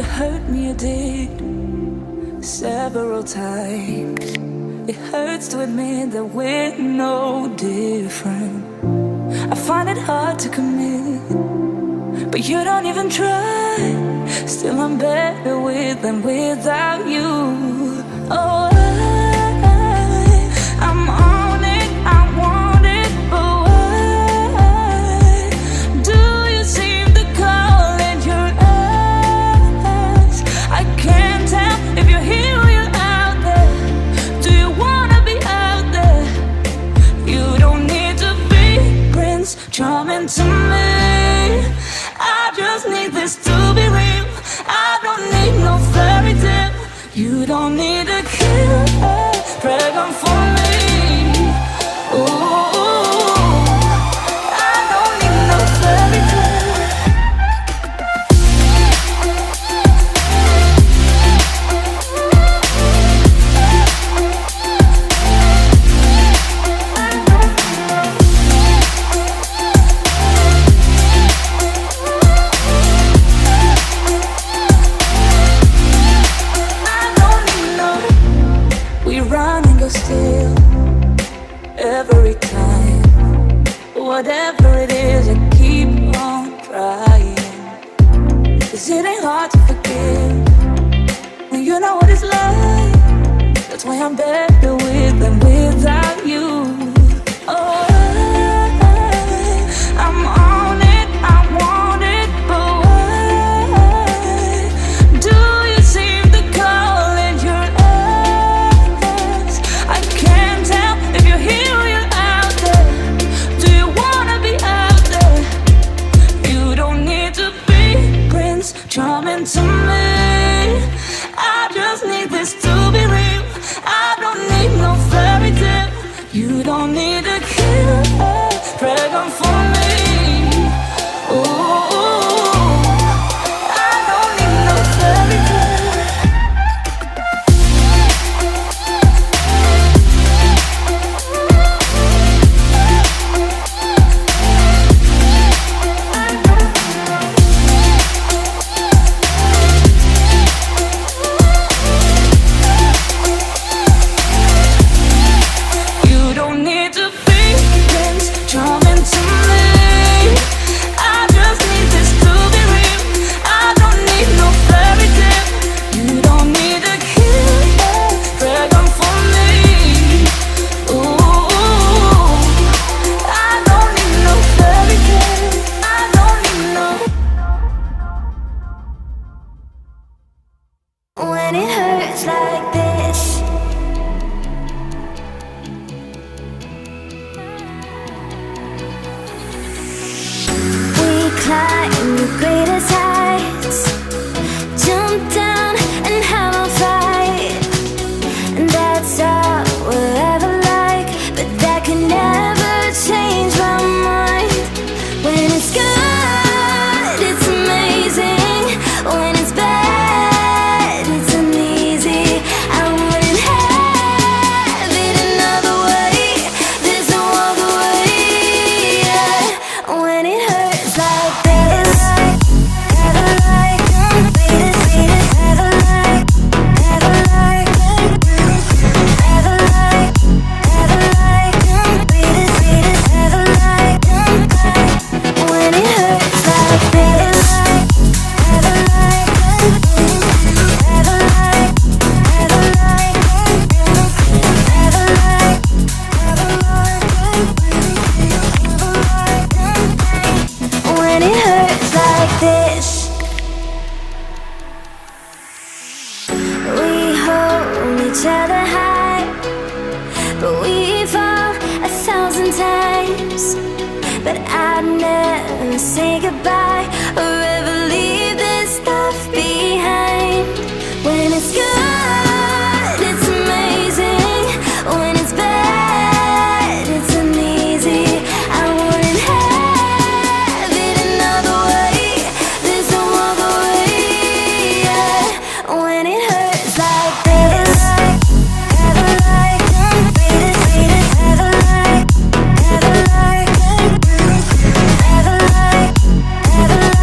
hurt me, you did, several times. It hurts to admit that we're no different. I find it hard to commit, but you don't even try. Still I'm better with than without you. Oh, I'm on it, I want it, but why do you seem to call it your eyes? I can't tell if you're here or you're out there. Do you wanna be out there? You don't need to be Prince Charming to me. I just need this to be real. I don't need no fairy tale. You don't need a killer pregnant for me. Ooh, I don't need no fairy tale. Still, every time, whatever it is, I keep on trying. 'Cause it ain't hard to forgive when you know what it's like. That's why I'm better with than without you. Oh, I'm on it, I want it, but why do you seem to call it your eyes? I can't tell if you're here or you're out there. Do you wanna be out there? You don't need to be Prince Charming to me. I just need this to be real. I don't need no fairy tale. You don't need a killer pregnant for me. Ooh, I don't need no fairy tale. You don't need to be Prince Charming to me. I just need this to be real. I don't need no fairy tale. You don't need a killer pregnant for me. Ooh, I don't need no fairy tale. I don't need no. When it hurts like this, we climb the greatest heights, jump down and have a fight. And that's all we'll ever like, but that can never change my mind. When it's good, it's amazing. When it's bad, it's uneasy. I wouldn't have it another way. There's no other way. Yeah. When it hurts like this, ever like, ever like, ever like, ever like, ever like, ever like. When it hurts like this, ever like, ever like, ever like, ever like, when it hurts like this, we hold each other high, but we fall 1,000 times. But I'd never say goodbye or ever leave this stuff behind. When it's good, it's amazing. When it's bad, it's uneasy. I wouldn't have it another way. There's no other way. Yeah. When it hurts like this, ever like, ever like, ever like, ever like, ever like.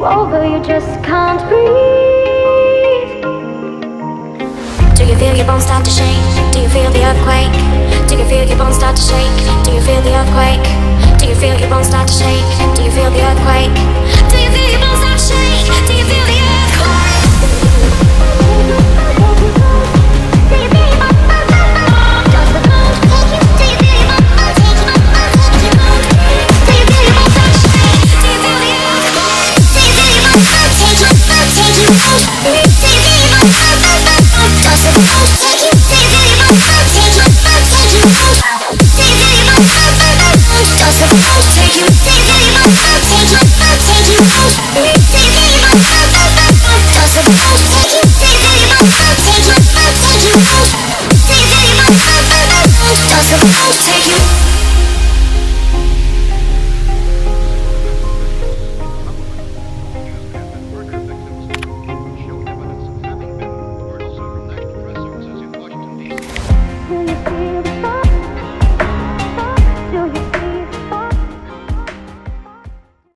you over, you just can't breathe. Do you feel your bones start to shake? Do you feel the earthquake? Do you feel your bones start to shake? Do you feel the earthquake? Do you feel your bones start to shake? Do you feel the earthquake? Do you feel your bones start to shake? Do you feel the earthquake? Take